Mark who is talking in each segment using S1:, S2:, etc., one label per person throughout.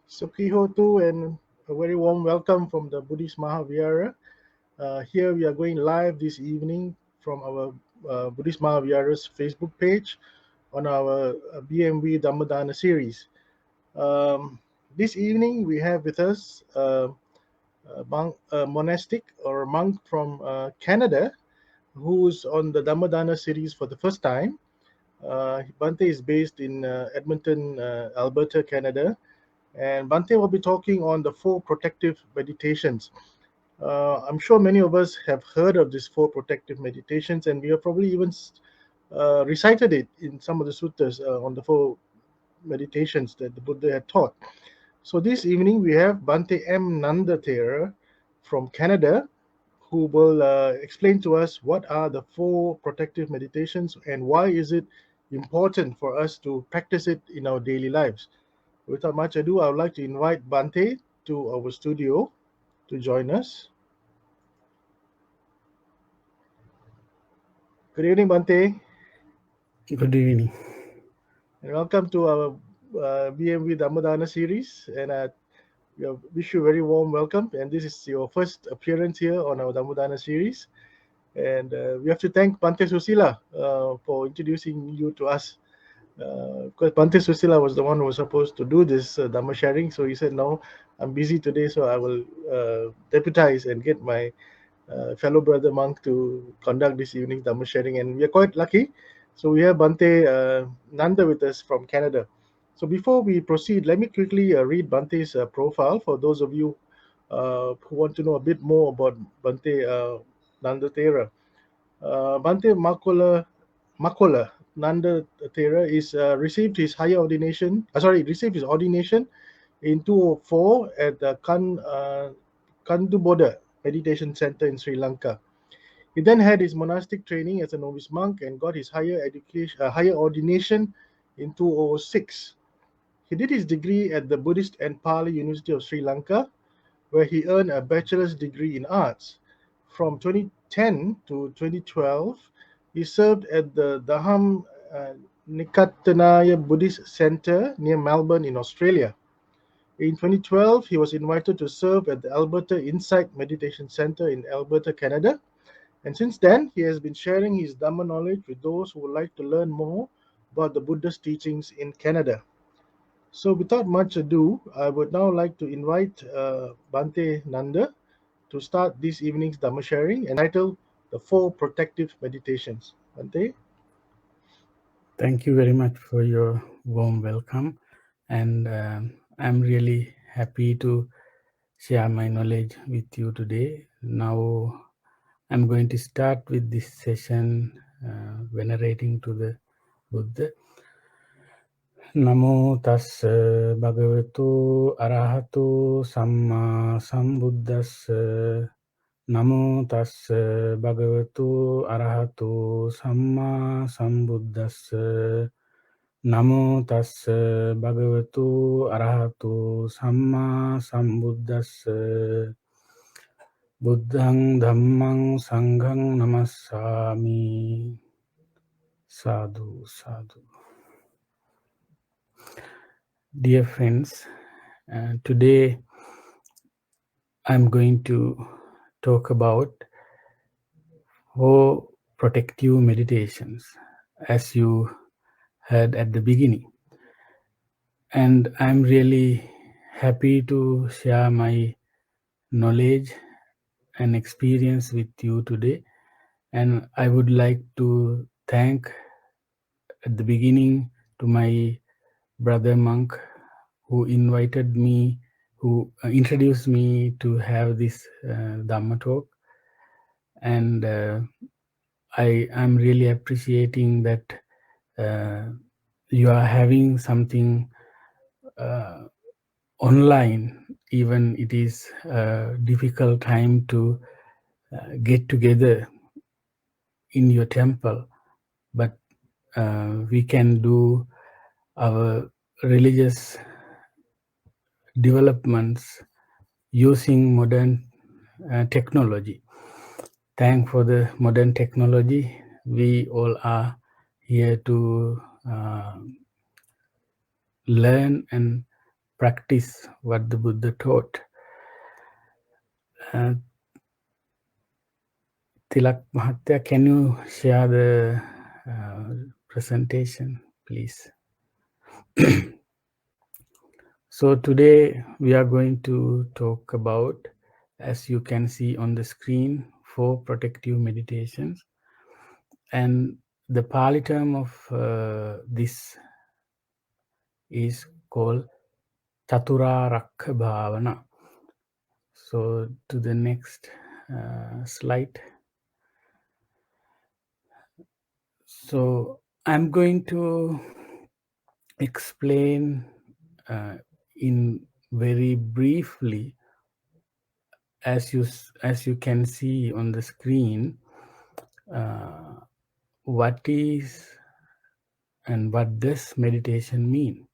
S1: Sukhihotu and a very warm welcome from the Buddhist Mahavihara. Here we are going live this evening from our Buddhist Mahavihara's Facebook page on our BMV Dhammadana series. Um, this evening we have with us a monastic or a monk from Canada who's on the Dhammadana series for the first time. Bhante is based in Edmonton, Alberta, Canada, and Bhante will be talking on the four protective meditations. I'm sure many of us have heard of these four protective meditations, and we have probably even recited it in some of the suttas on the four meditations that the Buddha had taught. So this evening we have Bhante M. Nanda Thera from Canada, who will explain to us what are the four protective meditations and why is it important for us to practice it in our daily lives. Without much ado, I would like to invite Bhante to our studio to join us. Good evening, Bhante,
S2: Good evening.
S1: and welcome to our BMV Dhammadana series. And we wish you a very warm welcome. And this is your first appearance here on our Dhammadana series. And we have to thank Bhante Susila for introducing you to us. Because Bhante Susila was the one who was supposed to do this Dhamma sharing. So he said, no, I'm busy today, so I will deputize and get my fellow brother monk to conduct this evening Dhamma sharing, and we are quite lucky. So we have Bhante Nanda with us from Canada. So before we proceed, let me quickly read Bhante's profile for those of you who want to know a bit more about Bhante Nanda Thera. Bhante Makola Nanda Thera is received his higher ordination. Received his ordination in 2004 at the Kanduboda Meditation Center in Sri Lanka. He then had his monastic training as a novice monk and got his higher ordination in 2006. He did his degree at the Buddhist and Pali University of Sri Lanka, where he earned a bachelor's degree in arts. From 2010 to 2012, he served at the Daham Nikatanaya Buddhist Center near Melbourne in Australia. In 2012, he was invited to serve at the Alberta Insight Meditation Center in Alberta, Canada. And since then, he has been sharing his Dhamma knowledge with those who would like to learn more about the Buddha's teachings in Canada. So, without much ado, I would now like to invite Bhante Nanda to start this evening's Dhamma sharing entitled The Four Protective Meditations. Bhante?
S2: Thank you very much for your warm welcome. And I'm really happy to share my knowledge with you today. Now, I'm going to start with this session venerating to the Buddha. Namo tassa bhagavato arahato samma sambuddhassa. Namo tassa bhagavato arahato samma sambuddhassa. Namo tassa bhagavato arahato samma sambuddhassa. Buddhang dhammang sanghang namassami. Sadhu, sadhu. Dear friends, today I'm going to talk about four protective meditations, as you heard at the beginning. And I'm really happy to share my knowledge and experience with you today. And I would like to thank at the beginning to my brother monk who invited me, who introduced me to have this Dhamma talk. And I am really appreciating that you are having something online, even it is a difficult time to get together in your temple, but we can do our religious developments using modern technology. Thank for the modern technology. We all are here to learn and practice what the Buddha taught. Uh, Tilak Mahatya, can you share the presentation, please? So today we are going to talk about, as you can see on the screen, 4 protective meditations. And the Pali term of this is called Chaturarakha Bhavana. So to the next slide. So I'm going to explain in very briefly, as you can see on the screen, what is and what does meditation mean.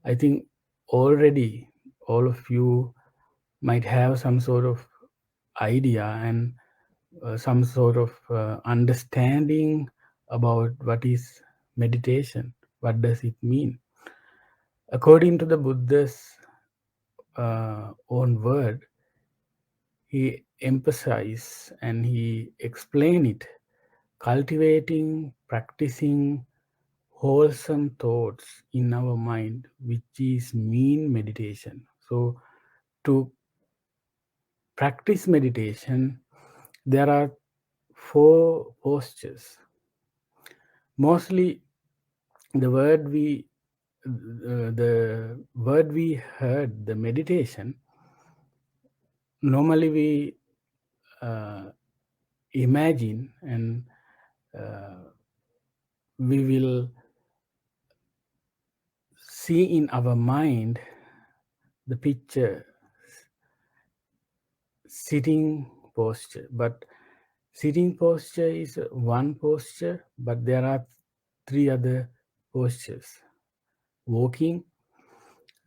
S2: I think already all of you might have some sort of idea and some sort of understanding about what is meditation, what does it mean. According to the Buddha's own word, he emphasized and he explained it, cultivating, practicing wholesome thoughts in our mind, which is mean meditation. So to practice meditation, there are 4 postures. Mostly the word we heard, the meditation, normally we imagine and we will see in our mind the picture sitting posture. But sitting posture is one posture, but there are 3 other postures: walking,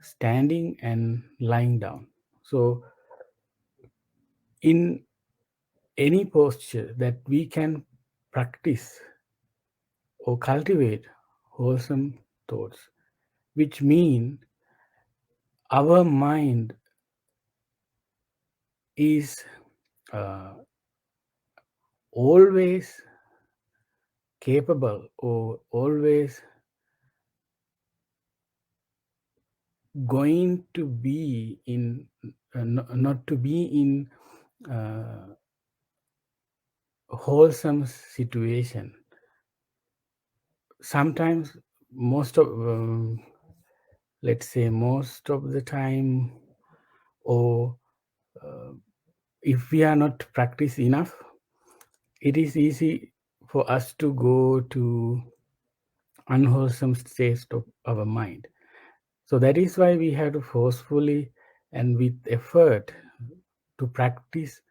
S2: standing, and lying down. So in any posture that we can practice or cultivate wholesome thoughts, which mean our mind is always capable or always going to be in not to be in wholesome situation. Sometimes, most of let's say most of the time, or if we are not practice enough, it is easy for us to go to unwholesome states of our mind. So that is why we have to forcefully and with effort to practice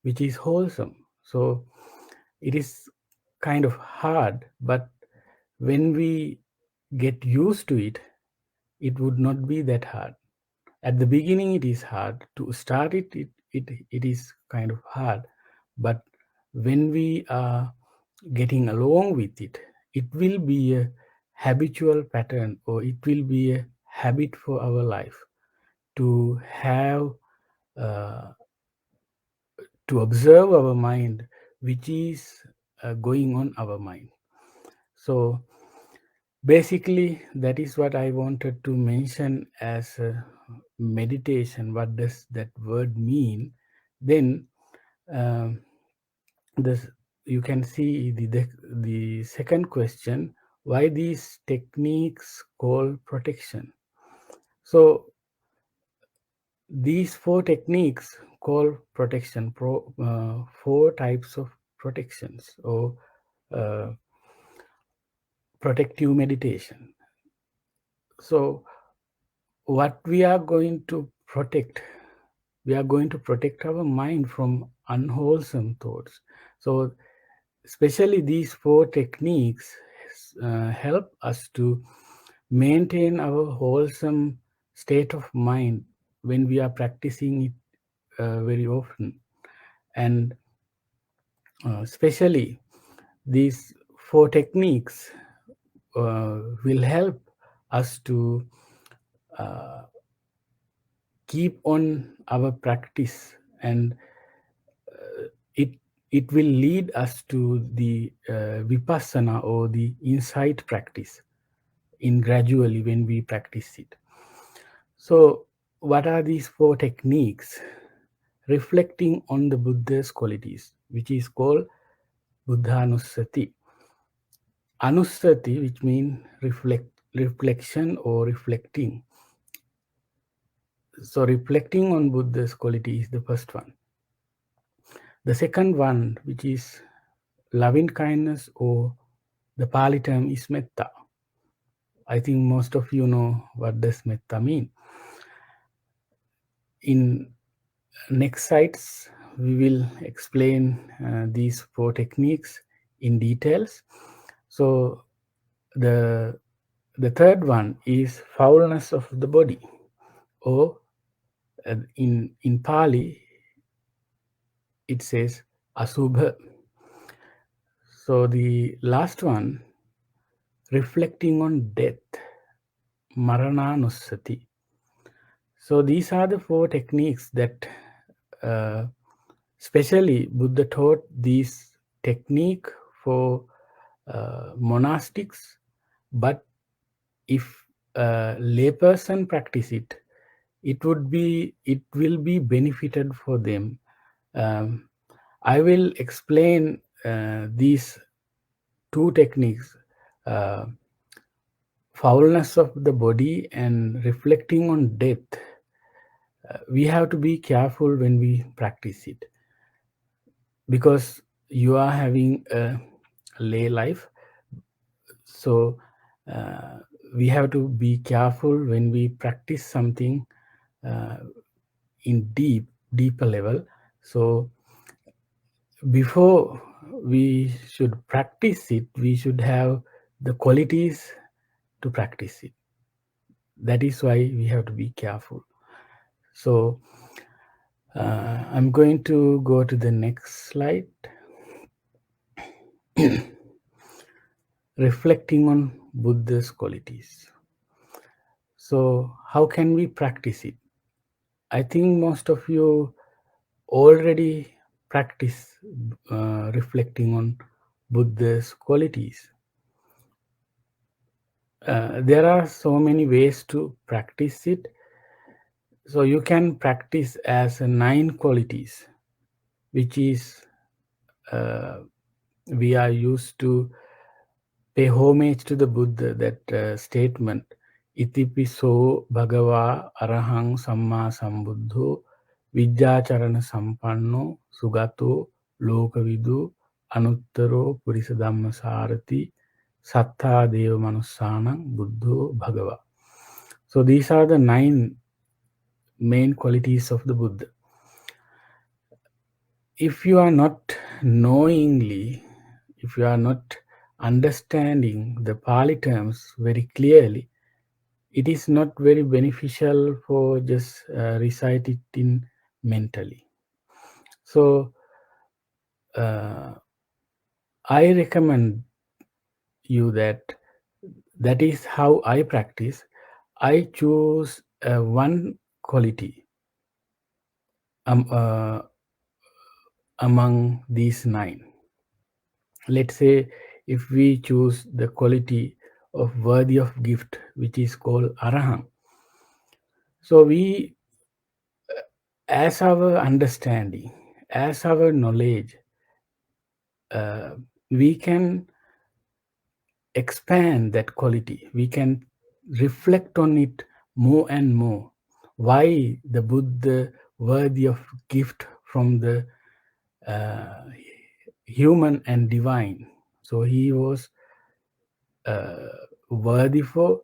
S2: which is wholesome. So it is kind of hard, but when we get used to it, it would not be that hard. At the beginning, it is hard to start it. It is kind of hard, but when we are getting along with it, it will be a habitual pattern, or it will be a habit for our life to have to observe our mind, which is going on our mind. So basically, that is what I wanted to mention as meditation. What does that word mean? Then um, this, you can see the second question: why these techniques called protection? So these 4 techniques called protection, 4 types of protections or uh, protective meditation. So what we are going to protect, we are going to protect our mind from unwholesome thoughts. So especially these 4 techniques help us to maintain our wholesome state of mind when we are practicing it very often. And especially these 4 techniques will help us to keep on our practice, and it it will lead us to the vipassana or the insight practice in gradually when we practice it. So what are these four techniques? Reflecting on the Buddha's qualities, which is called Buddhanussati. Anussati, which means reflection or reflecting. So reflecting on Buddha's quality is the first one. The second one, which is loving kindness, or the Pali term is metta. I think most of you know what does metta mean. In next sites, we will explain these four techniques in details. So the third one is foulness of the body, or in Pali it says asubha. So the last one, reflecting on death, marananussati. So these are the four techniques that especially Buddha taught these technique for monastics, but if a layperson practice it, it will be benefited for them. I will explain these two techniques, uh, foulness of the body and reflecting on death. We have to be careful when we practice it, because you are having a lay life. So uh, we have to be careful when we practice something uh, in deeper level. So before we should practice it, we should have the qualities to practice it. That is why we have to be careful. So I'm going to go to the next slide. Reflecting on Buddha's qualities. So how can we practice it? I think most of you already practice reflecting on Buddha's qualities. There are so many ways to practice it. So you can practice as 9 qualities, which is we are used to pay homage to the Buddha, that statement, Itipiso Bhagava Arahang Samma Sambuddho Vijjacharana Sampanno Sugato Lokavidu Anuttaro Purisa Dhamma Sarati Sattha Deva Manussanang Buddho Bhagava. So these are the 9 main qualities of the Buddha. If you are not knowingly, if you are not understanding the Pali terms very clearly, it is not very beneficial for just recite it in mentally. So I recommend you that is how I practice. I choose one quality among these 9. Let's say if we choose the quality of worthy of gift, which is called Arahant. So we, as our understanding, as our knowledge, we can expand that quality. We can reflect on it more and more. Why the Buddha worthy of gift from the human and divine? So he was worthy for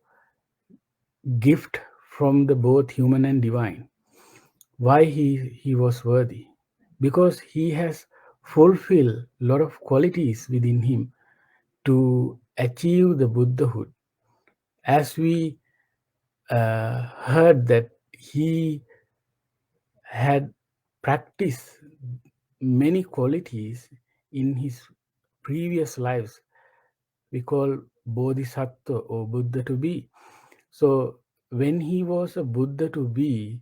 S2: gift from the both human and divine. Why he was worthy? Because he has fulfilled a lot of qualities within him to achieve the Buddhahood. As we heard that he had practiced many qualities in his previous lives, we call Bodhisattva or Buddha to be. So when he was a Buddha to be,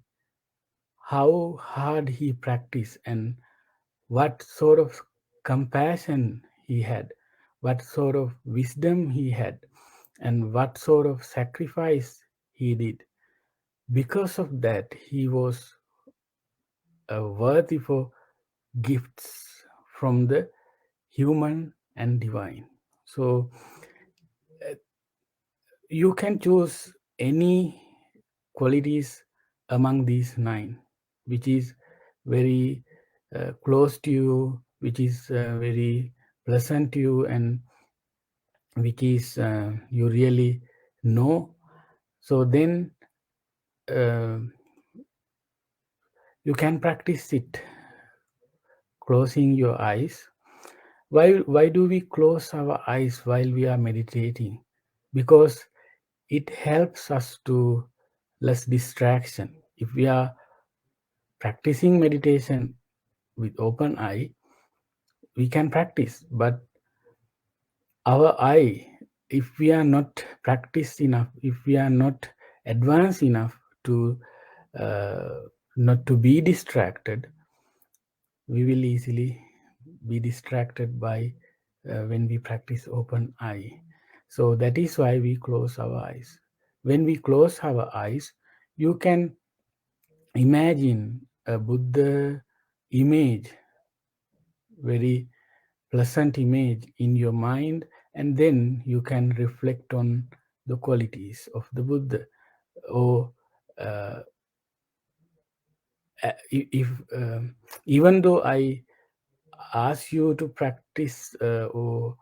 S2: how hard he practiced and what sort of compassion he had, what sort of wisdom he had, and what sort of sacrifice he did. Because of that, he was worthy for gifts from the human and divine. So you can choose any qualities among these nine, which is very close to you, which is very pleasant to you, and which is you really know. So then uh, you can practice it closing your eyes. Why do we close our eyes while we are meditating? Because it helps us to less distraction. If we are practicing meditation with open eye, we can practice, but our eye, if we are not practiced enough, if we are not advanced enough to uh, not to be distracted, we will easily be distracted by when we practice open eye. So that is why we close our eyes. When we close our eyes, you can imagine a Buddha image, very pleasant image in your mind, and then you can reflect on the qualities of the Buddha. Or uh, if even though I ask you to practice or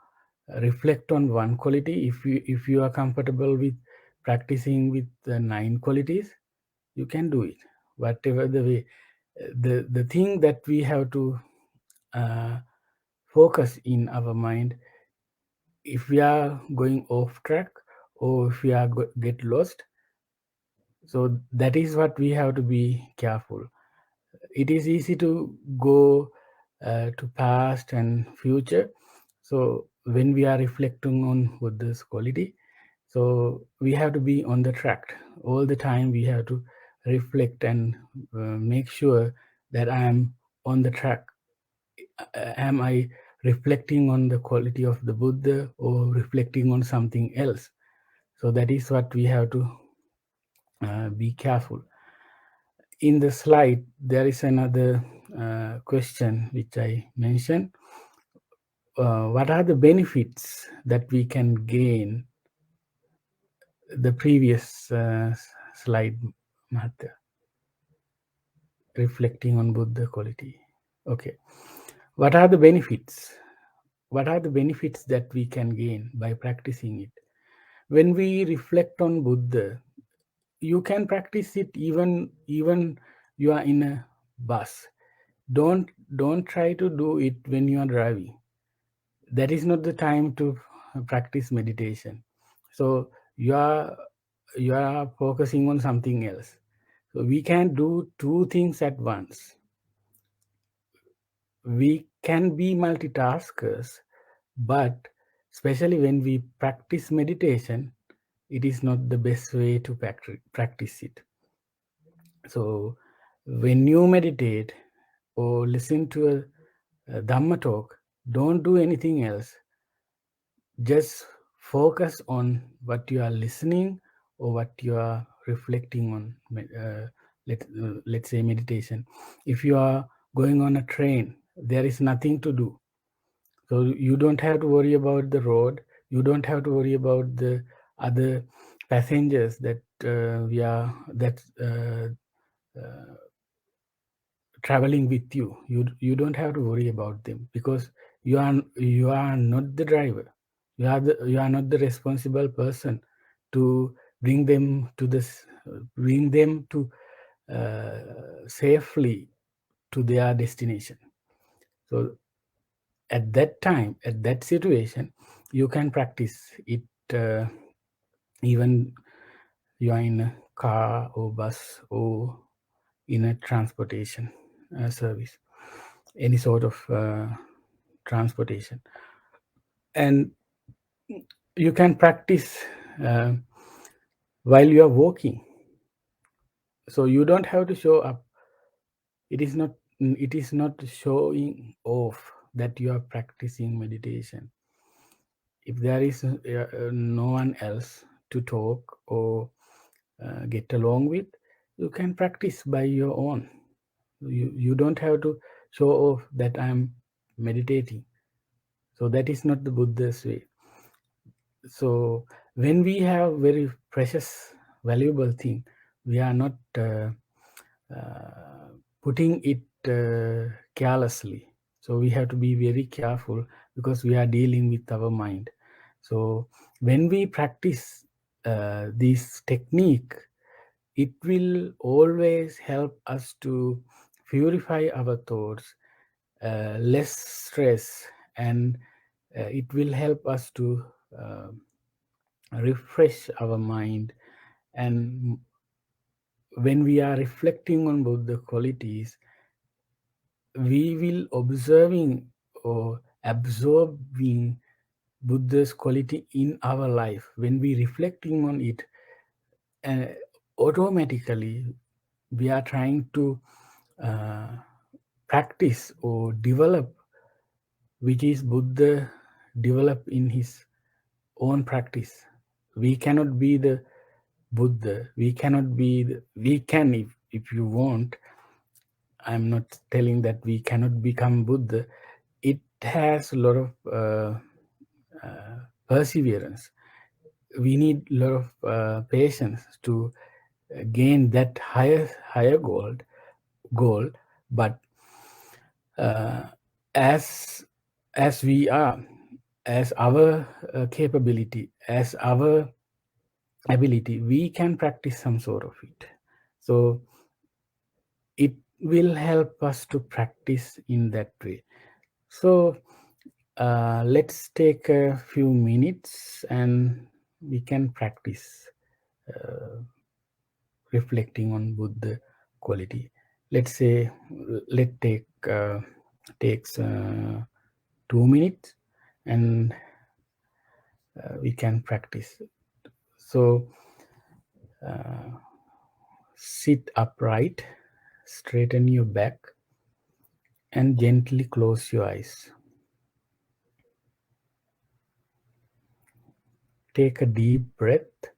S2: reflect on one quality, if you are comfortable with practicing with the nine qualities, you can do it. Whatever the way, the thing that we have to uh, focus in our mind, if we are going off track or if we are get lost, so that is what we have to be careful. It is easy to go to past and future. So when we are reflecting on Buddha's quality, so we have to be on the track all the time. We have to reflect and make sure that I am on the track. Am I reflecting on the quality of the Buddha or reflecting on something else? So that is what we have to be careful. In the slide, there is another question which I mentioned. What are the benefits that we can gain? The previous slide, Mahatma, reflecting on Buddha quality. Okay. What are the benefits? What are the benefits that we can gain by practicing it? When we reflect on Buddha, you can practice it even you are in a bus. Don't try to do it when you are driving. That is not the time to practice meditation. So you are focusing on something else. So we can do two things at once. We can be multitaskers, but especially when we practice meditation, it is not the best way to practice it. So when you meditate or listen to a Dhamma talk, don't do anything else. Just focus on what you are listening or what you are reflecting on. Let's say meditation. If you are going on a train, there is nothing to do. So you don't have to worry about the road. You don't have to worry about the other passengers that traveling with you. You don't have to worry about them because you are not the driver. You are not the responsible person to bring them to safely to their destination. So at that time, at that situation, you can practice it. Even you are in a car or bus or in a transportation service, any sort of transportation, and you can practice uh, while you are walking. So you don't have to show up it is not showing off that you are practicing meditation. If there is no one else to talk or get along with, you can practice by your own. You don't have to show off that I'm meditating. So that is not the Buddha's way. So when we have very precious, valuable thing, we are not putting it carelessly. So we have to be very careful because we are dealing with our mind. So when we practice this technique, it will always help us to purify our thoughts, less stress, and it will help us to refresh our mind. And when we are reflecting on both the qualities, we will observing or absorbing Buddha's quality in our life. When we reflecting on it, uh, automatically we are trying to uh, practice or develop, which is Buddha developed in his own practice. We cannot be the Buddha. We cannot be. We can if you want. I'm not telling that we cannot become Buddha. It has a lot of perseverance. We need a lot of patience to gain that higher goal. But as we are, as our capability, as our ability, we can practice some sort of it. So it will help us to practice in that way. So let's take a few minutes and we can practice reflecting on Buddha quality. Let's say let takes 2 minutes and we can practice. So sit upright, straighten your back, and gently close your eyes. Take a deep breath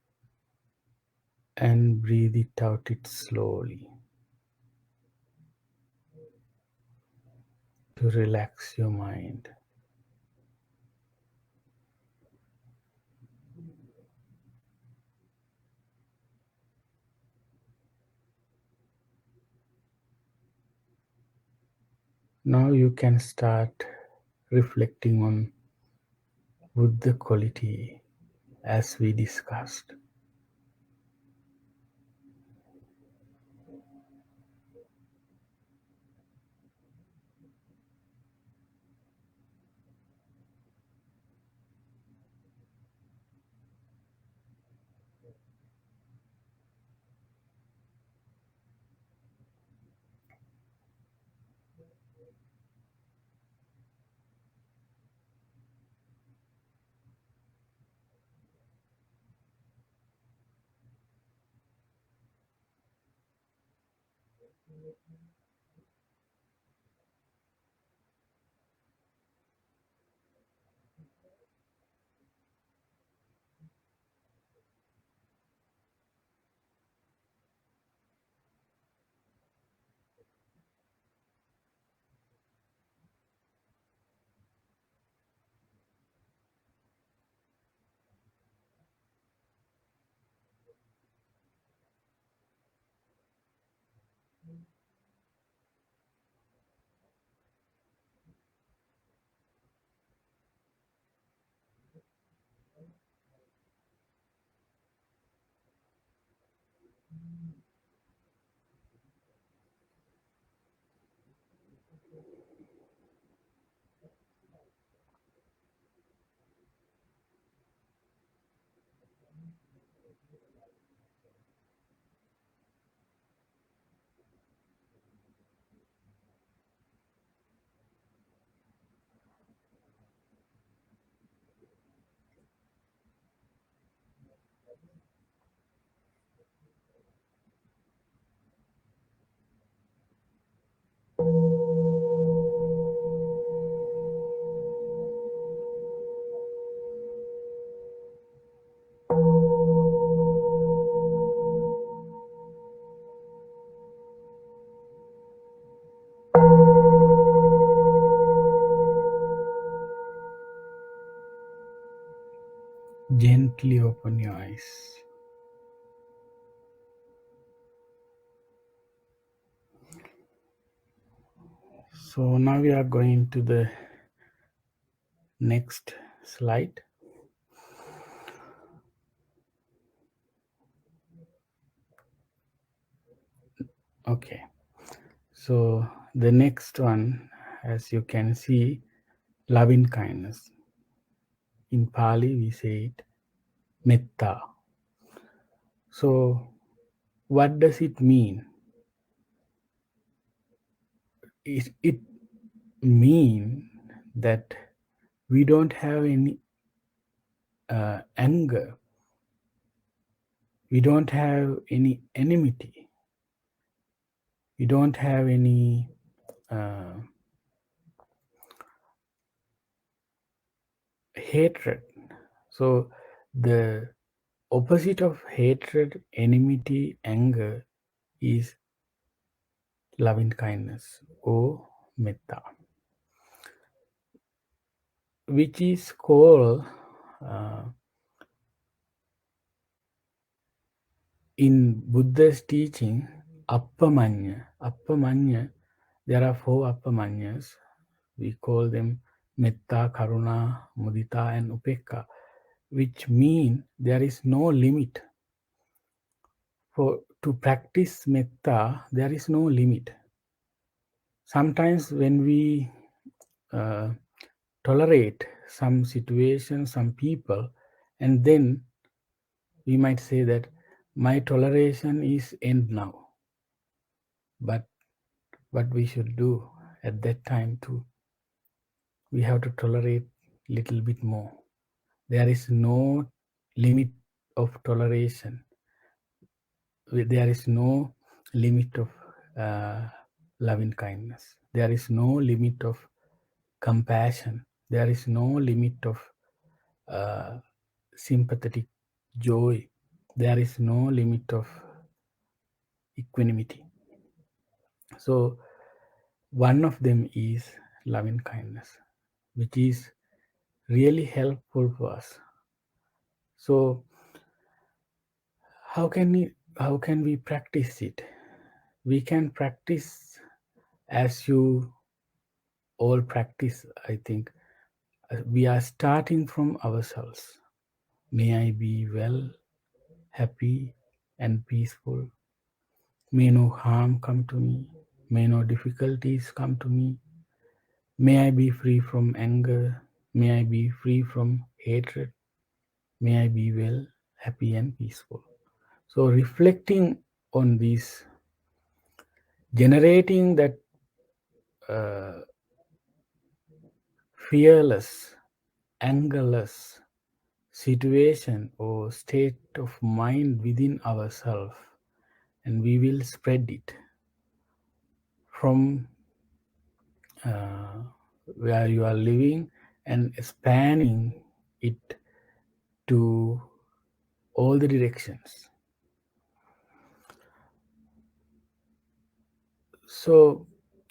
S2: and breathe it out slowly to relax your mind. Now you can start reflecting on Buddha quality as we discussed. Gently open your eyes. So now we are going to the next slide. Okay. So the next one, as you can see, loving kindness. In Pali, we say it metta. So what does it mean? It mean that we don't have any anger. We don't have any enmity. We don't have any hatred. So the opposite of hatred, enmity, anger is loving kindness or metta, which is called in Buddha's teaching appamanya. Appamanya, there are 4 appamanyas. We call them metta, karuna, mudita, and upekka, which mean there is no limit. To practice metta, there is no limit. Sometimes when we tolerate some situation, some people, and then we might say that my toleration is end now. But what we should do at that time too, we have to tolerate little bit more. There is no limit of toleration. There is no limit of loving kindness. There is no limit of compassion. There is no limit of sympathetic joy. There is no limit of equanimity. So one of them is loving kindness, which is really helpful for us. So how can we practice it? We can practice as you all practice, I think. We are starting from ourselves. May I be well, happy, and peaceful. May no harm come to me. May no difficulties come to me. May I be free from anger. May I be free from hatred. May I be well, happy, and peaceful. So reflecting on this, generating that fearless, angerless situation or state of mind within ourselves, and we will spread it from where you are living and spanning it to all the directions. So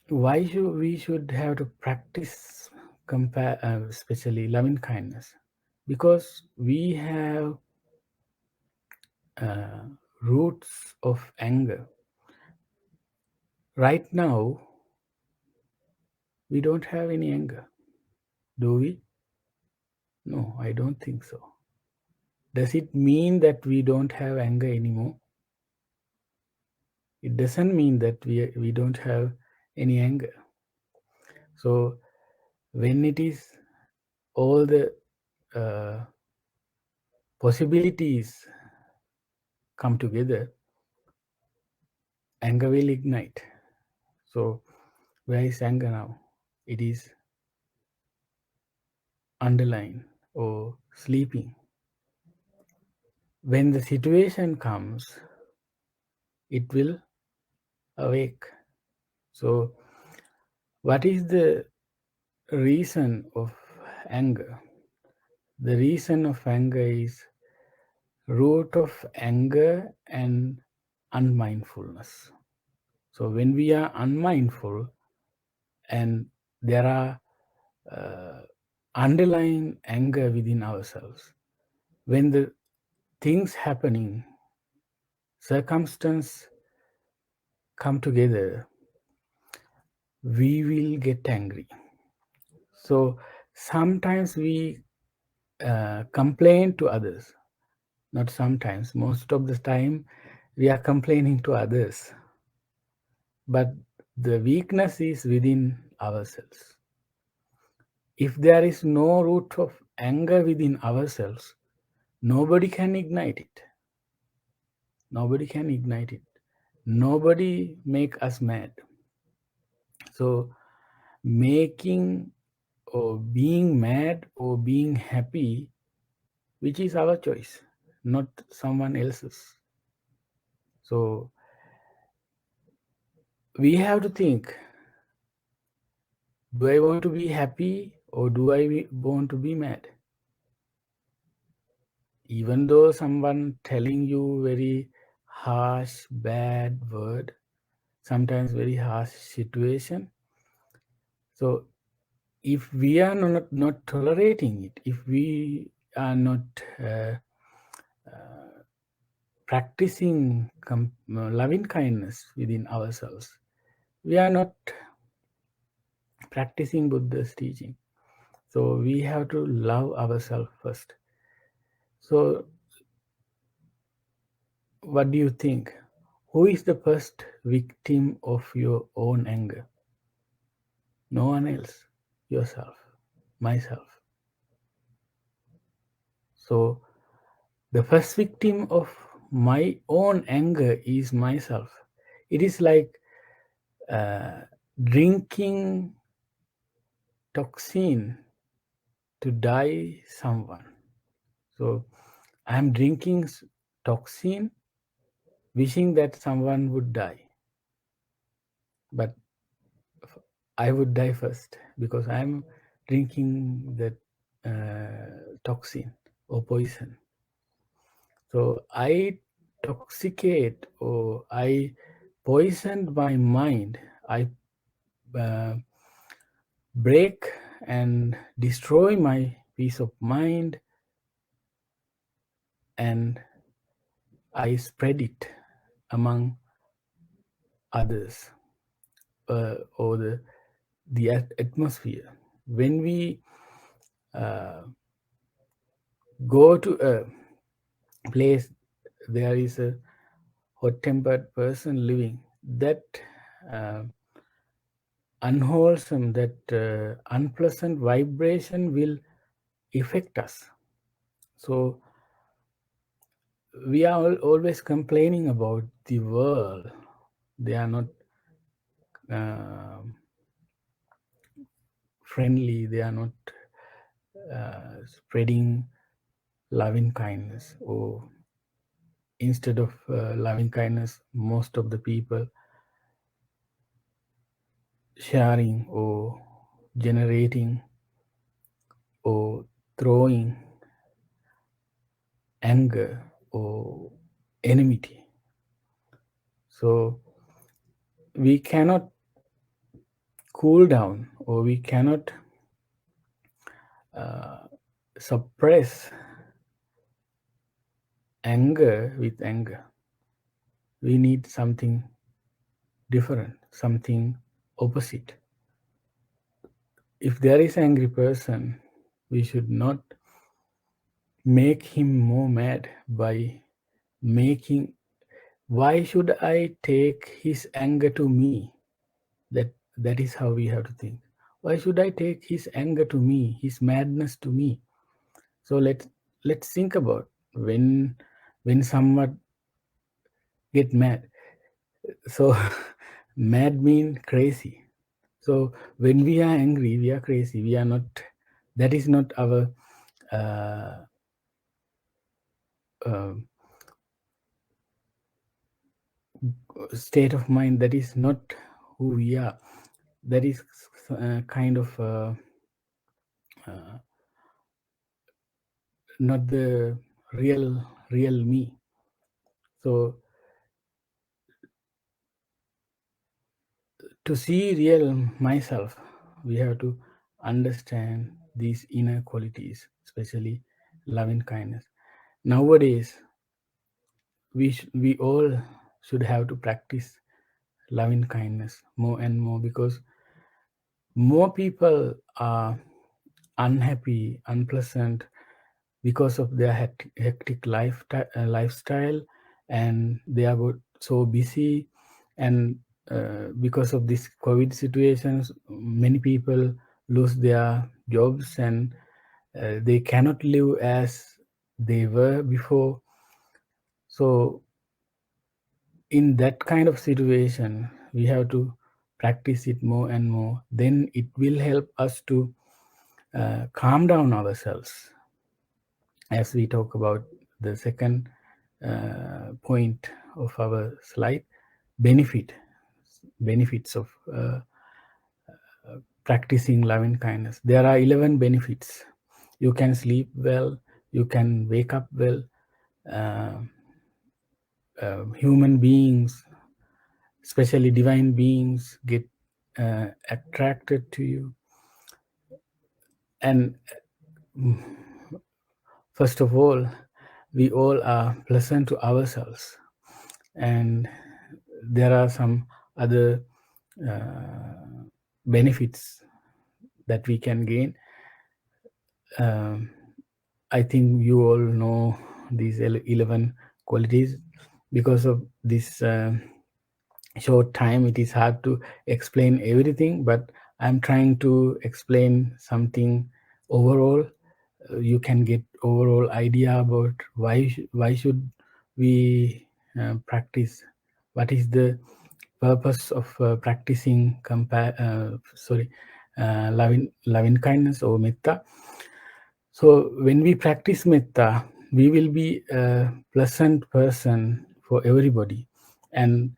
S2: why should have to practice especially loving kindness? Because we have roots of anger. Right now, we don't have any anger, do we? No, I don't think so. Does it mean that we don't have anger anymore? It doesn't mean that we don't have any anger. So when it is all the possibilities come together, anger will ignite. So where is anger now? It is underlying or sleeping. When the situation comes, it will awake. So what is the reason of anger? The reason of anger is root of anger and unmindfulness. So when we are unmindful and there are underlying anger within ourselves, when the things happening, circumstance come together, we will get angry. So sometimes we complain to others. Not sometimes, most of the time we are complaining to others. But the weakness is within ourselves. If there is no root of anger within ourselves, nobody can ignite it. Nobody can ignite it. Nobody make us mad. So making or being mad or being happy, which is our choice, not someone else's. So we have to think, do I want to be happy or do I want to be mad? Even though someone telling you very harsh, bad word, sometimes very harsh situation. So if we are not tolerating it, if we are not practicing loving kindness within ourselves, we are not practicing Buddha's teaching. So we have to love ourselves first. So what do you think? Who is the first victim of your own anger? No one else. Yourself. Myself. So the first victim of my own anger is myself. It is like drinking toxin to die someone. So I'm drinking toxin, wishing that someone would die. But I would die first because I'm drinking that toxin or poison. So I toxicate or I poisoned my mind. I break and destroy my peace of mind, and I spread it among others or the atmosphere. When we go to a place, there is a hot-tempered person living. That unwholesome, that unpleasant vibration will affect us. So we are always complaining about the world. They are not friendly. They are not spreading loving kindness. Or instead of loving kindness, most of the people sharing or generating or throwing anger or enmity. So we cannot cool down or we cannot suppress anger with anger. We need something different, something opposite. If there is an angry person, we should not make him more mad by making, why should I take his anger to me? That is how we have to think. Why should I take his anger to me, his madness to me? So let's think about when someone get mad. So mad mean crazy. So when we are angry, we are crazy. We are not. That is not our uh, state of mind. That is not who we are. That is kind of not the real me. So to see real myself, we have to understand these inner qualities, especially loving kindness. Nowadays, we all should have to practice loving kindness more and more, because more people are unhappy, unpleasant, because of their hectic lifestyle, and they are so busy. And because of this COVID situations, many people lose their jobs, and they cannot live as they were before. So in that kind of situation, we have to practice it more and more. Then it will help us to calm down ourselves. As we talk about the second point of our slide, benefits of practicing loving kindness. There are 11 benefits. You can sleep well, you can wake up well, uh, human beings, especially divine beings, get attracted to you. And first of all, we all are pleasant to ourselves. And there are some other benefits that we can gain. I think you all know these 11 qualities. Because of this short time, it is hard to explain everything, but I'm trying to explain something overall. You can get overall idea about why should we practice, what is the purpose of practicing loving kindness or metta. So when we practice metta, we will be a pleasant person for everybody, and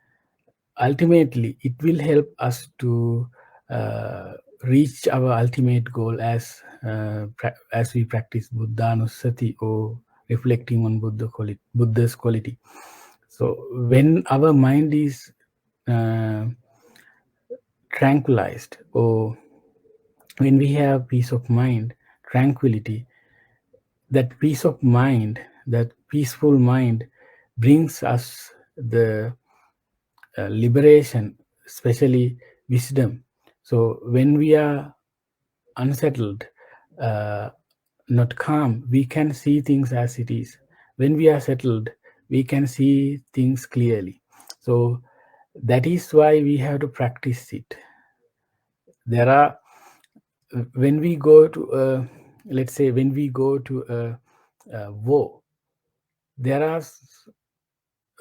S2: ultimately it will help us to uh, reach our ultimate goal as we practice Buddhanusati, or reflecting on Buddha's quality. So when our mind is uh, tranquilized, or when we have peace of mind, tranquility, that peace of mind, that peaceful mind brings us the liberation, especially wisdom. So when we are unsettled, uh, not calm, we can see things as it is. When we are settled, we can see things clearly. So that is why we have to practice it. There are, when we go to let's say when we go to a war, there are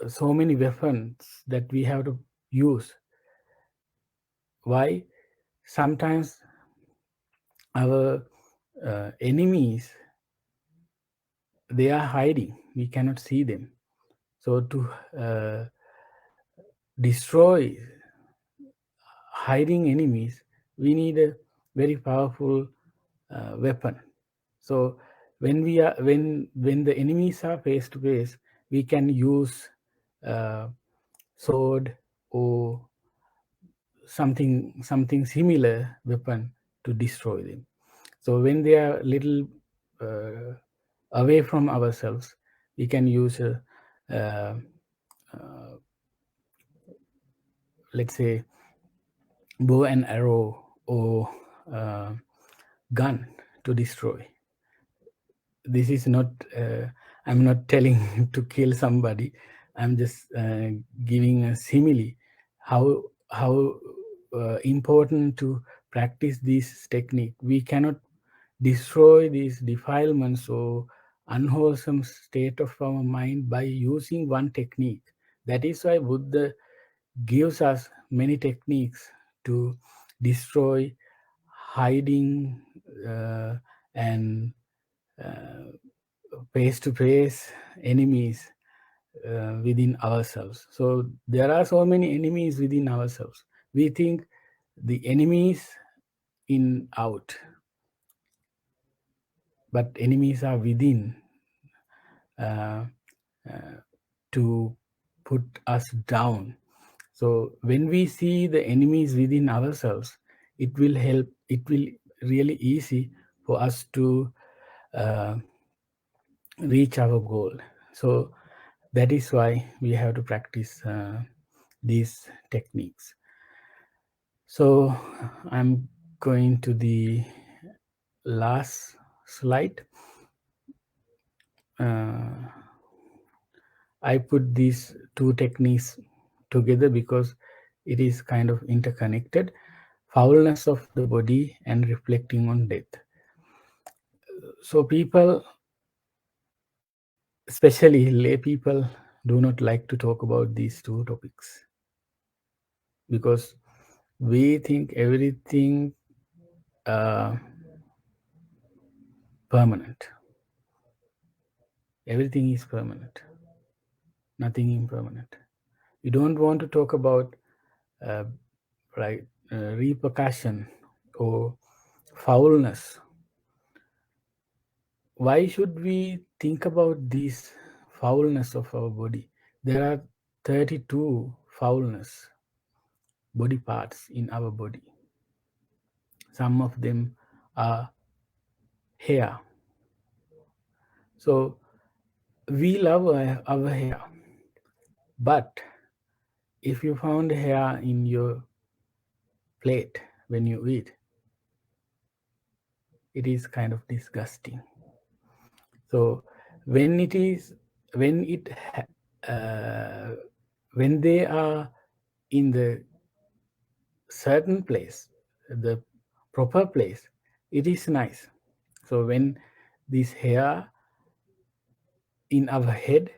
S2: so many weapons that we have to use. Why? Sometimes our enemies, they are hiding, we cannot see them. So to destroy hiding enemies, we need a very powerful weapon. So when the enemies are face to face, we can use sword or something similar weapon to destroy them. So when they are little away from ourselves, we can use uh, let's say bow and arrow, or uh, gun to destroy. This is not I'm not telling to kill somebody. I'm just giving a simile how important to practice this technique. We cannot destroy these defilements or unwholesome state of our mind by using one technique. That is why Buddha gives us many techniques to destroy hiding and face-to-face enemies within ourselves. So there are so many enemies within ourselves. We think the enemies in out, but enemies are within, uh, to put us down. So when we see the enemies within ourselves, it will help. It will really easy for us to reach our goal. So That is why we have to practice these techniques. So I'm going to the last slide. Uh, I put these two techniques together because it is kind of interconnected. Foulness of the body and reflecting on death. So people, especially lay people, do not like to talk about these two topics because we think everything permanent. Everything is permanent, nothing impermanent. We don't want to talk about uh, right repercussion or foulness. Why should we think about this foulness of our body? There are 32 foulness body parts in our body. Some of them are hair. So we love our hair, but if you found hair in your plate when you eat, it is kind of disgusting. So when it is, when it, uh, when they are in the certain place, the proper place, it is nice. So when this hair in our head,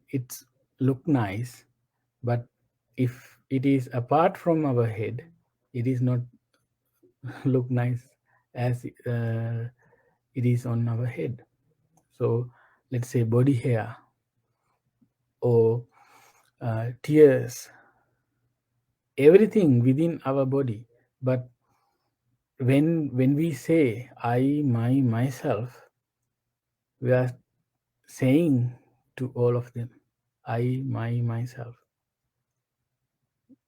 S2: it's look nice, but if it is apart from our head, it is not look nice as it is on our head. So let's say body hair or tears, everything within our body. But when we say I, my, myself, we are saying to all of them, I, my, myself.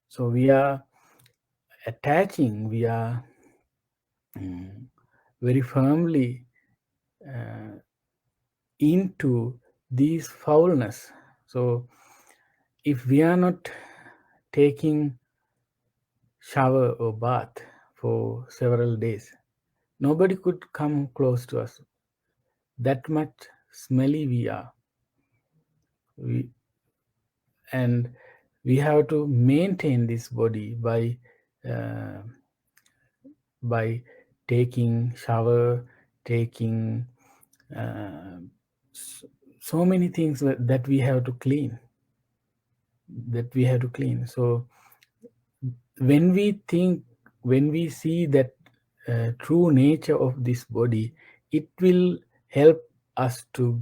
S2: So we are attaching, we are very firmly into these foulness. So if we are not taking shower or bath for several days, nobody could come close to us. That much smelly we are. And we have to maintain this body uh, by taking shower, taking so many things that we have to clean. So when we see that true nature of this body, it will help us to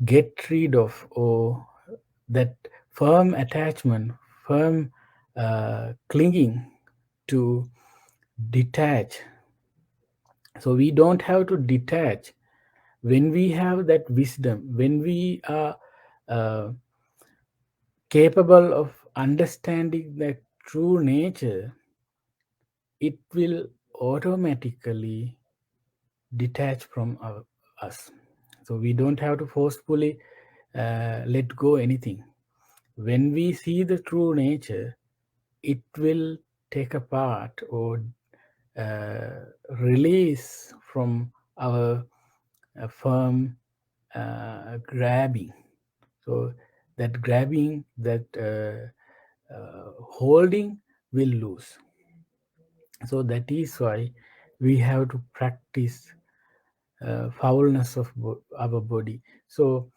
S2: get rid of or that firm attachment, firm clinging to detach. So we don't have to detach. When we have that wisdom, when we are capable of understanding the true nature, it will automatically detach from us. So we don't have to forcefully let go anything. When we see the true nature, it will take apart or release from our firm grabbing. So that grabbing, that holding will lose. So that is why we have to practice foulness of our body. So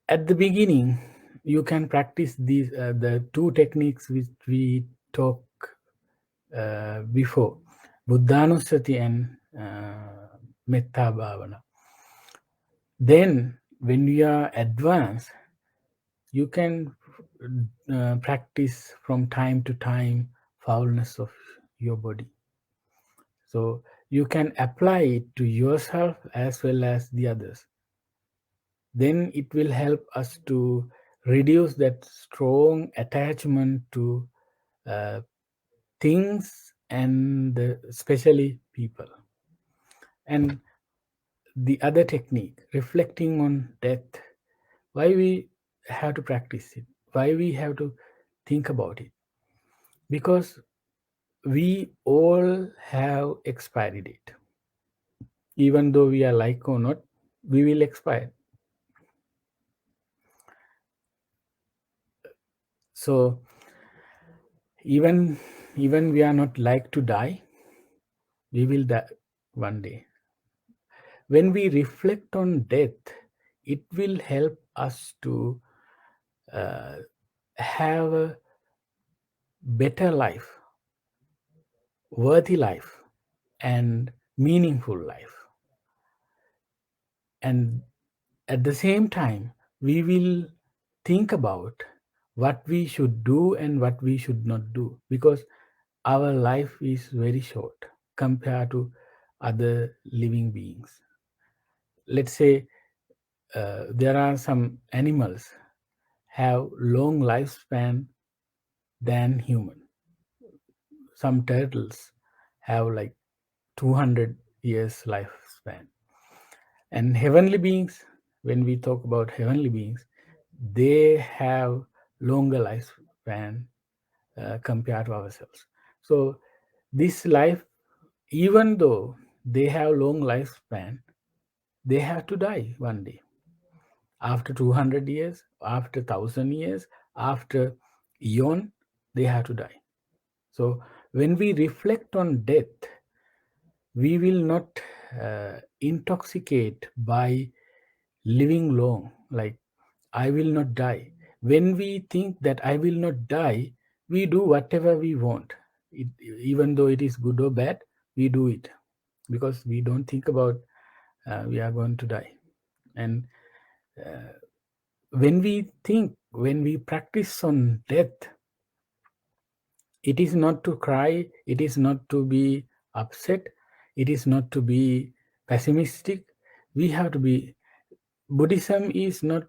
S2: at the beginning, you can practice these the two techniques which we talk before, Buddhanusati and Metta Bhavana. Then, when you are advanced, you can practice from time to time foulness of your body. So you can apply it to yourself as well as the others. Then it will help us to reduce that strong attachment to things and especially people. And the other technique, reflecting on death, why we have to practice it, why we have to think about it, because we all have expiry date. Even though we are like or not, we will expire. So even we are not like to die, we will die one day. When we reflect on death, it will help us to uh, have a better life, worthy life, and meaningful life. And at the same time, we will think about what we should do and what we should not do, because our life is very short compared to other living beings. Let's say there are some animals have long lifespan than human. Some turtles have like 200 years lifespan. And heavenly beings, when we talk about heavenly beings, they have longer lifespan compared to ourselves. So this life, even though they have long lifespan, they have to die one day. After 200 years, after 1000 years, after eon, they have to die. So when we reflect on death, we will not intoxicate by living long, like I will not die. When we think that I will not die, we do whatever we want. Even though it is good or bad, we do it because we don't think about we are going to die. And when we practice on death, it is not to cry, it is not to be upset, it is not to be pessimistic. We have to be, Buddhism is not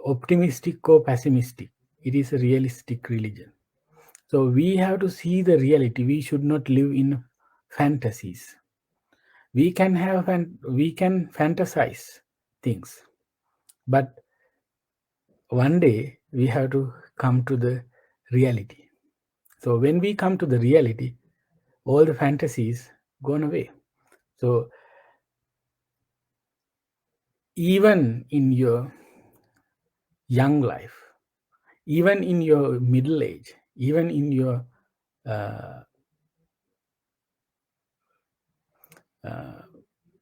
S2: optimistic or pessimistic, it is a realistic religion. So we have to see the reality. We should not live in fantasies. We can we can fantasize things, but one day we have to come to the reality. So when we come to the reality, all the fantasies gone away. So even in your young life, even in your middle age, even in your uh,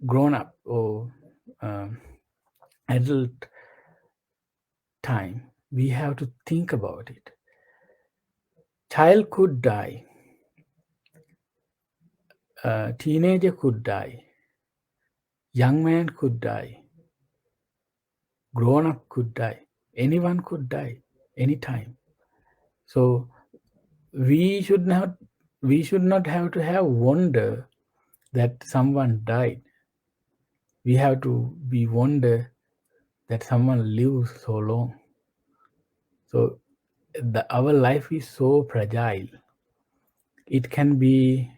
S2: grown up or um, adult time, we have to think about it. Child could die, teenager could die, young man could die, grown up could die, anyone could die anytime. So we should not have to have wonder that someone died. We have to be wonder that someone lives so long. So our life is so fragile. It can be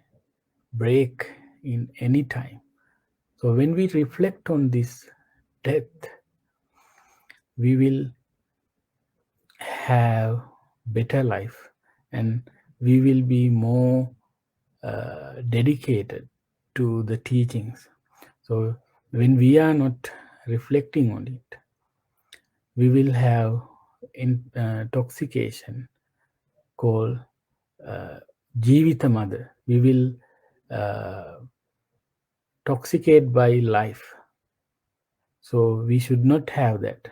S2: break in any time. So when we reflect on this death, we will have better life and we will be more dedicated to the teachings. So when we are not reflecting on it, we will have intoxication called Jivita Mother. We will toxicate by life. So we should not have that.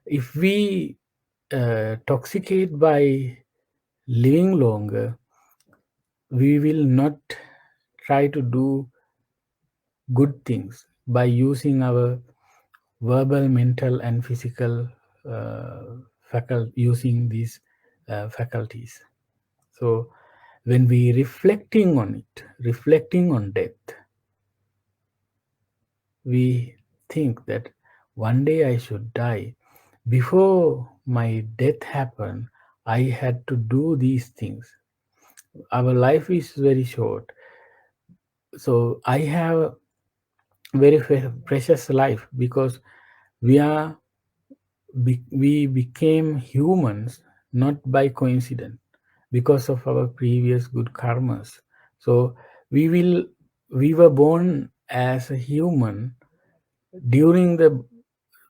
S2: If we toxicate by living longer, we will not try to do good things by using our verbal, mental, and physical using these faculties. So when we reflecting on it, reflecting on death, we think that one day I should die. Before my death happened, I had to do these things. Our life is very short. So I have very precious life, because we are we became humans not by coincidence, because of our previous good karmas. So we will we were born as a human during the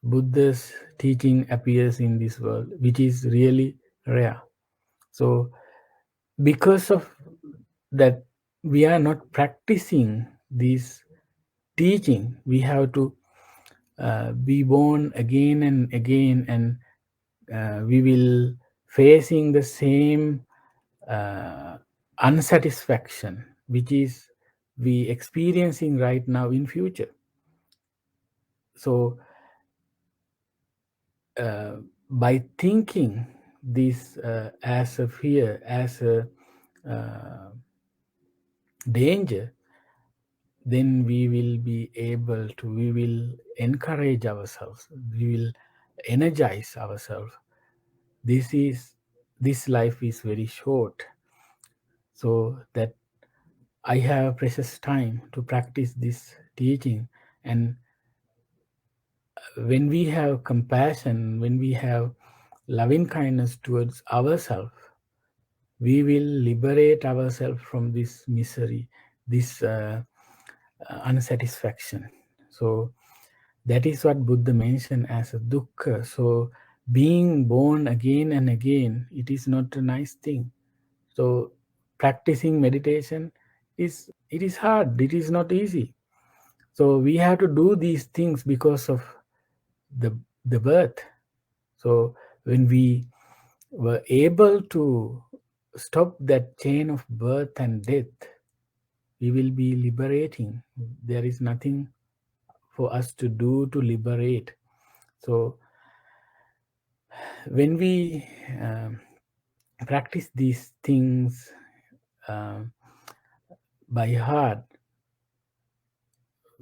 S2: Buddha's teaching appears in this world, which is really rare. So because of that, we are not practicing this teaching. We have to be born again and again, and we will facing the same uh, unsatisfaction, which is we experiencing right now in future. So by thinking this as a fear, as a uh, danger, then we will be able to, we will encourage ourselves, we will energize ourselves. This is, this life is very short, so that I have precious time to practice this teaching. And when we have compassion, when we have loving kindness towards ourselves, we will liberate ourselves from this misery, this unsatisfaction. So that is what Buddha mentioned as a dukkha. So being born again and again, it is not a nice thing. So practicing meditation is, it is hard. It is not easy. So we have to do these things because of the birth. So when we were able to stop that chain of birth and death, we will be liberating. There is nothing for us to do to liberate. So when we practice these things uh, by heart,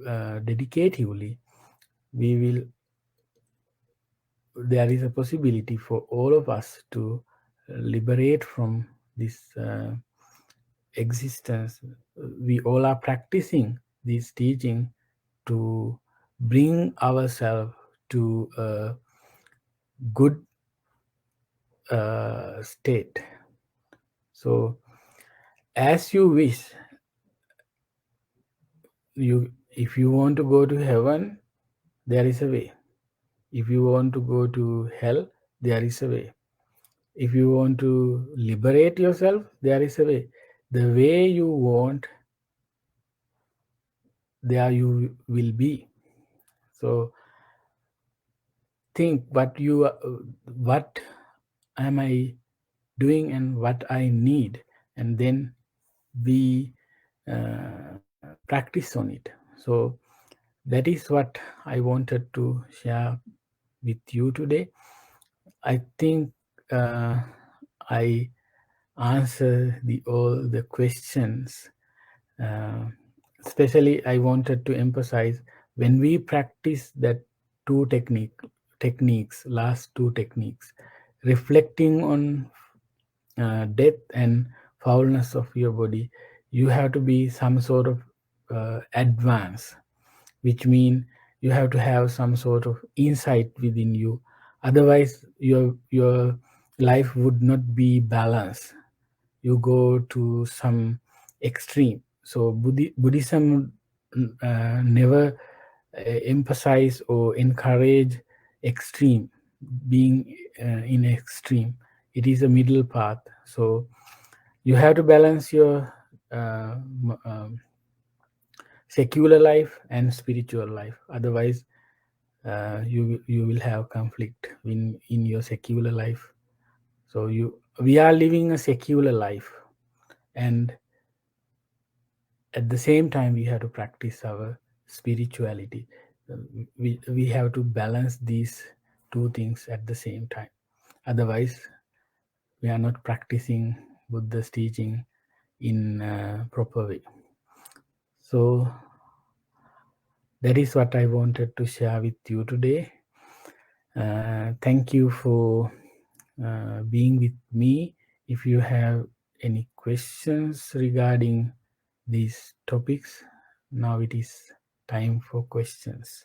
S2: dedicatively, we will, there is a possibility for all of us to liberate from this existence. We all are practicing this teaching to bring ourselves to a good state. So as you wish, you, if you want to go to heaven, there is a way. If you want to go to hell, there is a way. If you want to liberate yourself, there is a way. The way you want, there you will be. So think what am I doing and what I need, and then be practice on it. So that is what I wanted to share with you today. I think I answer all the questions. Uh, Especially, I wanted to emphasize, when we practice that two techniques, last two techniques, reflecting on death and foulness of your body, you have to be some sort of advance, which means you have to have some sort of insight within you. Otherwise, your life would not be balanced. You go to some extreme. So Buddhism never emphasize or encourage extreme, being in extreme. It is a middle path. So you have to balance your secular life and spiritual life. Otherwise, you will have conflict in your secular life. So we are living a secular life, and at the same time we have to practice our spirituality. We have to balance these two things at the same time. Otherwise, we are not practicing Buddha's teaching in a proper way. So that is what I wanted to share with you today. Thank you for being with me. If you have any questions regarding these topics, now it is time for questions.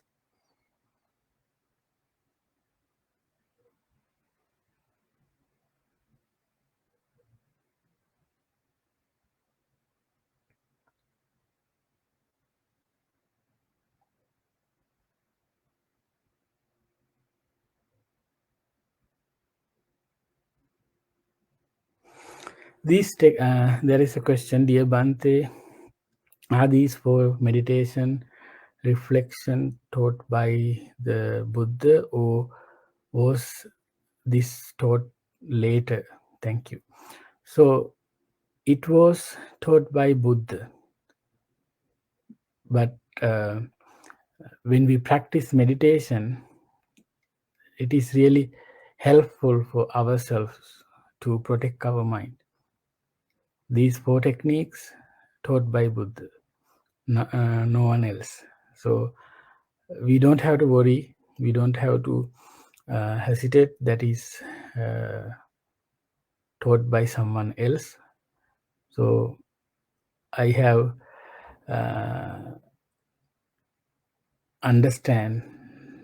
S2: There is a question, dear Bhante. Are these for meditation reflection taught by the Buddha, or was this taught later? Thank you. So it was taught by Buddha, but when we practice meditation, it is really helpful for ourselves to protect our mind. These 4 techniques taught by Buddha, no one else. So we don't have to worry. We don't have to hesitate. That is taught by someone else. So I have understand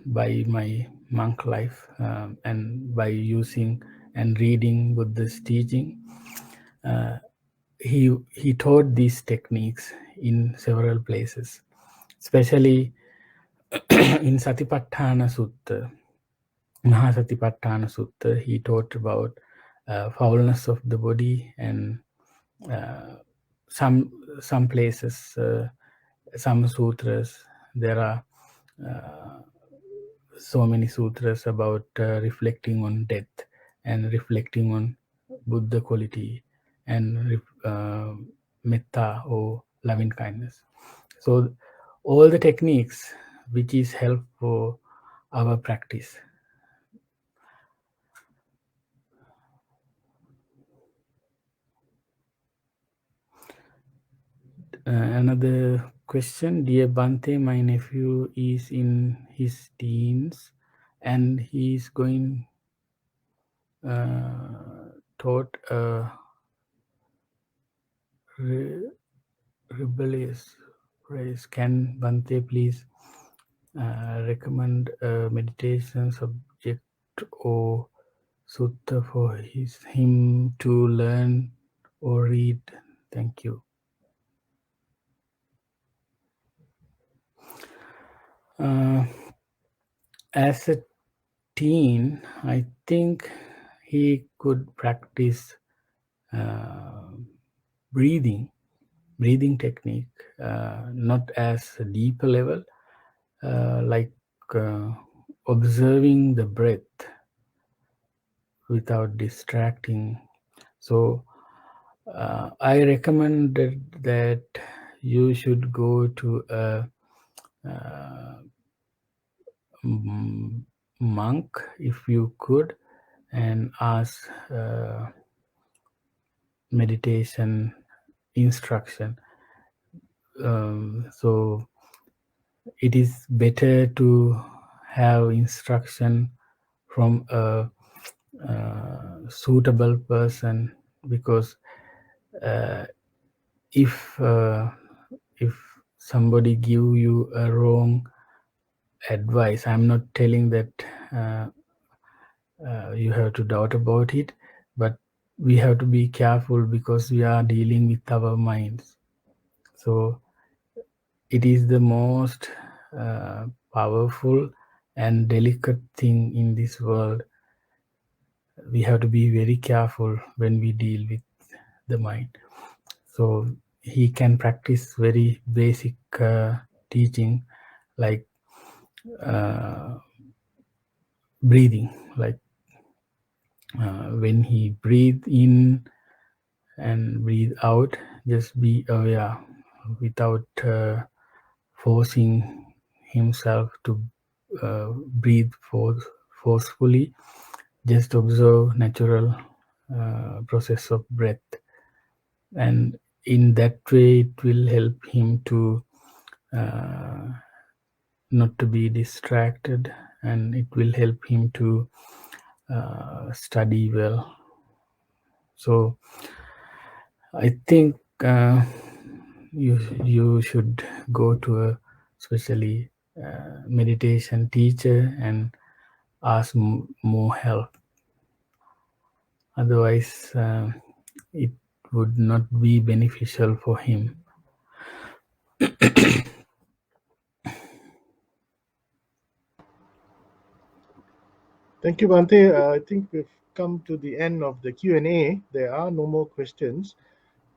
S2: by my monk life and by using and reading Buddha's teaching. He taught these techniques in several places, especially in Satipatthana Sutta, Mahasatipatthana Sutta. He taught about foulness of the body, and some places, some sutras, there are so many sutras about reflecting on death and reflecting on Buddha quality and metta or loving kindness. So all the techniques which is help for our practice. Another question, dear Bhante, my nephew is in his teens and he is going toward a rebellious race. Can Bhante please recommend a meditation subject or sutta for him to learn or read? Thank you. As a teen, I think he could practice breathing technique, not as a deeper level, like observing the breath without distracting. So I recommended that you should go to a monk if you could and ask meditation instruction. So it is better to have instruction from a suitable person, because if somebody give you a wrong advice, I'm not telling that you have to doubt about it, but we have to be careful because we are dealing with our minds. So it is the most powerful and delicate thing in this world. We have to be very careful when we deal with the mind. So he can practice very basic teaching, like breathing, like when he breathe in and breathe out, just be aware without forcing himself to breathe forcefully. Just observe natural process of breath, and in that way it will help him to not to be distracted, and it will help him to study well. So I think you should go to a especially meditation teacher, and ask more help. Otherwise, it would not be beneficial for him.
S1: Thank you, Bhante. I think we've come to the end of the Q&A. There are no more questions.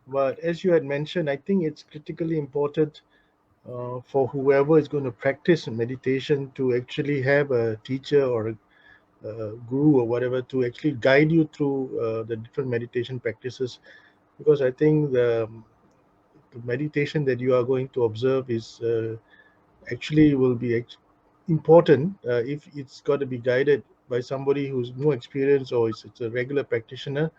S1: But as you had mentioned, I think it's critically important for whoever is going to practice meditation to actually have a teacher or a guru or whatever to actually guide you through the different meditation practices. Because I think the meditation that you are going to observe is actually will be important if it's got to be guided by somebody who's more experienced or it's a regular practitioner.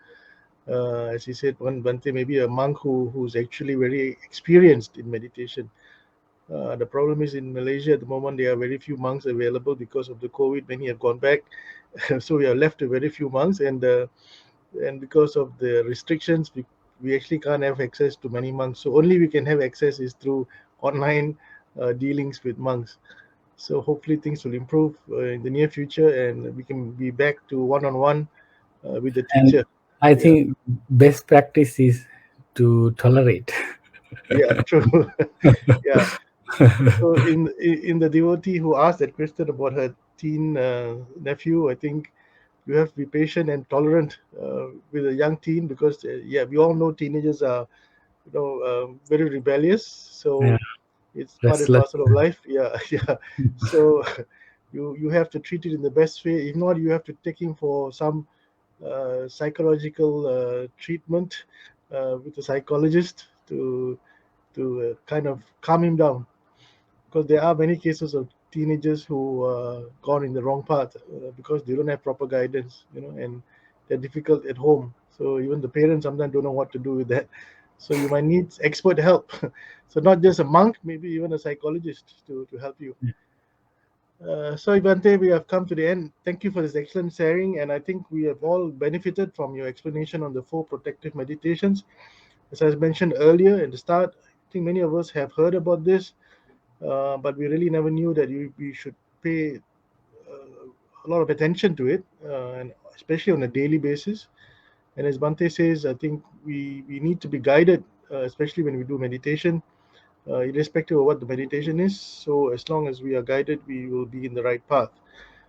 S1: As he said, one Bhante, maybe a monk who's actually very experienced in meditation. The problem is in Malaysia at the moment there are very few monks available because of the COVID. Many have gone back, so we are left with very few monks, and because of the restrictions, we actually can't have access to many monks. So only we can have access is through online dealings with monks. So hopefully things will improve in the near future, and we can be back to one-on-one with the
S2: And
S1: teacher.
S2: I
S1: Yeah,
S2: think best practice is to tolerate.
S1: yeah, true. Yeah. So in the devotee who asked that question about her teen nephew, I think you have to be patient and tolerant with a young teen because yeah, we all know teenagers are very rebellious.
S2: Yeah,
S1: So it's part and
S2: restless.
S1: parcel of life. Yeah, yeah. So you have to treat it in the best way. If not, you have to take him for some psychological treatment with a psychologist to kind of calm him down, because there are many cases of teenagers who gone in the wrong path because they don't have proper guidance, and they're difficult at home. So even the parents sometimes don't know what to do with that. So you might need expert help. So not just a monk, maybe even a psychologist to help you. So Bhante, we have come to the end. Thank you for this excellent sharing, and I think we have all benefited from your explanation on the four protective meditations. As I mentioned earlier at the start, I think many of us have heard about this, but we really never knew that we should pay a lot of attention to it, and especially on a daily basis. And as Bante says, I think we need to be guided, especially when we do meditation, irrespective of what the meditation is. So as long as we are guided, we will be in the right path.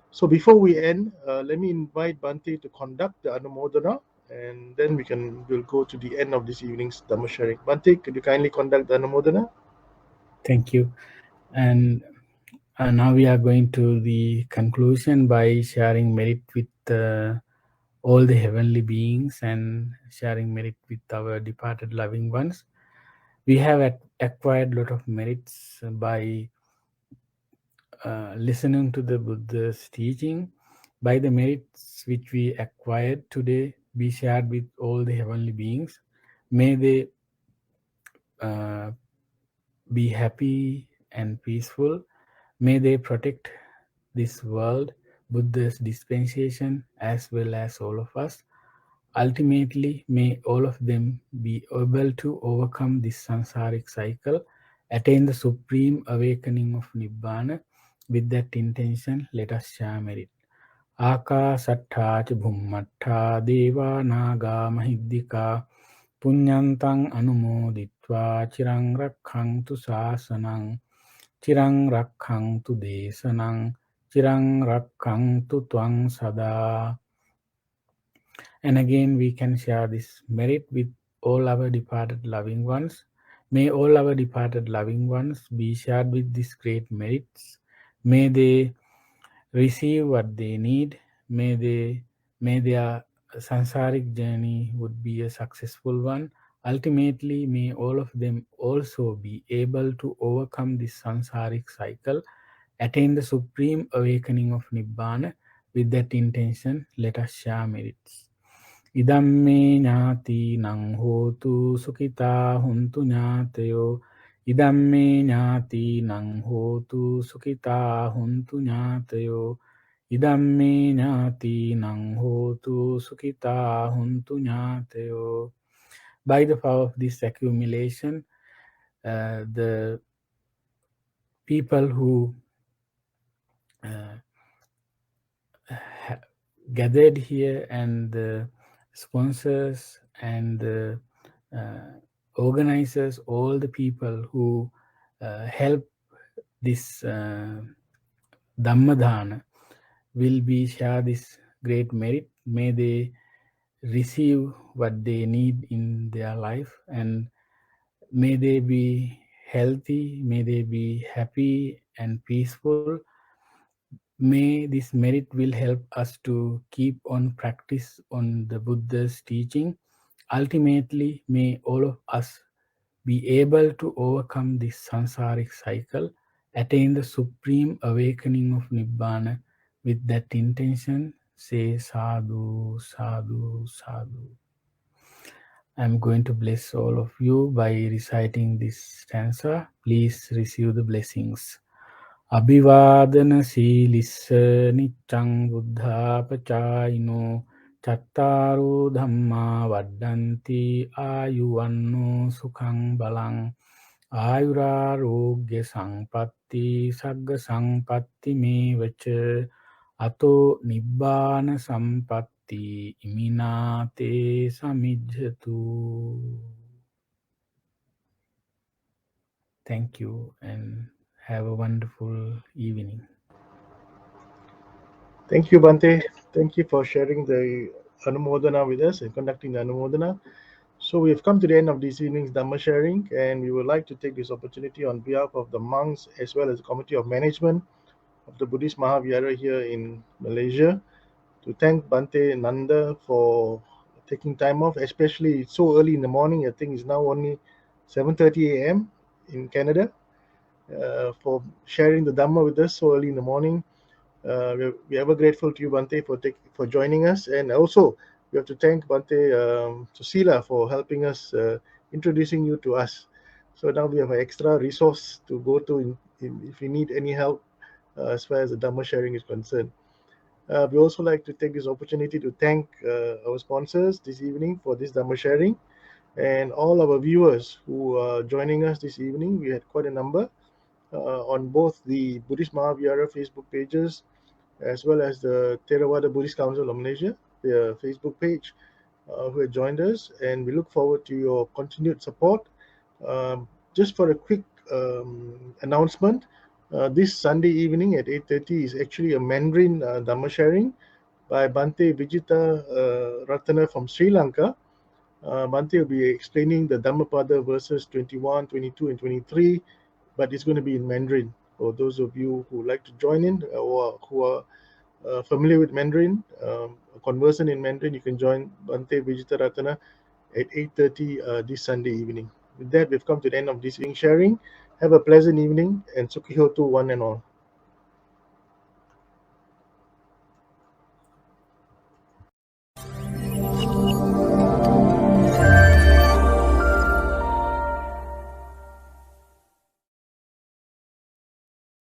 S1: So before we end, let me invite Bante to conduct the Anumodana, and then we'll go to the end of this evening's Dhamma sharing. Bante, could you kindly conduct the Anumodana?
S2: Thank you. And now we are going to the conclusion by sharing merit with all the heavenly beings and sharing merit with our departed loving ones. We have acquired a lot of merits by listening to the Buddha's teaching. By the merits which we acquired today, be shared with all the heavenly beings. May they uh, be happy and peaceful. May they protect this world, Buddha's dispensation, as well as all of us. Ultimately, may all of them be able to overcome this samsaric cycle, attain the supreme awakening of Nibbana. With that intention, let us share merit. Akasattha ca bhummattha deva naga mahiddhika punyantang anumoditva chirang rakkhantu sasanang chirang rakkhantu desanang chirang rakkhantu twang sada. And again, we can share this merit with all our departed loving ones. May all our departed loving ones be shared with these great merits. May they receive what they need. May their sansaric journey would be a successful one. Ultimately, may all of them also be able to overcome this sansaric cycle, attain the supreme awakening of Nibbana. With that intention, let us share merits. Idamme ඥාතිනං හෝතු සුඛිතා හුන්තු ඥාතයෝ ඉදම්මේ ඥාතිනං හෝතු සුඛිතා හුන්තු ඥාතයෝ ඉදම්මේ ඥාතිනං හෝතු සුඛිතා හුන්තු ඥාතයෝ. By the power of this accumulation, the people who uh, gathered here, and the sponsors and the organizers, all the people who help this Dhammadhana will be share this great merit. May they receive what they need in their life, and may they be healthy, may they be happy and peaceful. May this merit will help us to keep on practice on the Buddha's teaching. Ultimately, may all of us be able to overcome this samsaric cycle, attain the supreme awakening of Nibbana. With that intention, say sadhu, sadhu, sadhu. I'm going to bless all of you by reciting this stanza. Please receive the blessings. Abhivadana Silissa Niccang Buddhapachayino Chattaru Dhamma Vaddanti Ayuvanno Sukhang Balang Ayurarogya Sampatti Sagga Sampatti Me Vacha Ato Nibbana Sampatti Iminate Samijjatu. Thank you and have a wonderful evening.
S1: Thank you, Bhante. Thank you for sharing the Anumodana with us and conducting the Anumodana. So we have come to the end of this evening's Dhamma sharing, and we would like to take this opportunity on behalf of the monks as well as the Committee of Management of the Buddhist Mahavihara here in Malaysia to thank Bhante Nanda for taking time off, especially so early in the morning. I think it's now only 7:30 a.m. in Canada, for sharing the Dhamma with us so early in the morning. We're ever grateful to you, Bhante, for joining us, and also we have to thank Bhante Susila for helping us, introducing you to us. So now we have an extra resource to go to if we need any help as far as the Dhamma sharing is concerned. We also like to take this opportunity to thank our sponsors this evening for this Dhamma sharing, and all our viewers who are joining us this evening. We had quite a number on both the Buddhist Mahavihara Facebook pages as well as the Theravada Buddhist Council of Malaysia, their Facebook page, who have joined us, and we look forward to your continued support. Just for a quick announcement, this Sunday evening at 8:30 is actually a Mandarin Dhamma sharing by Bhante Vijita Ratana from Sri Lanka. Bhante will be explaining the Dhammapada verses 21, 22, and 23, but it's going to be in Mandarin. For those of you who like to join in or who are familiar with Mandarin, conversant in Mandarin, you can join Bhante Vijitaratana at 8:30 this Sunday evening. With that, we've come to the end of this evening sharing. Have a pleasant evening and Sukhihotu one and all.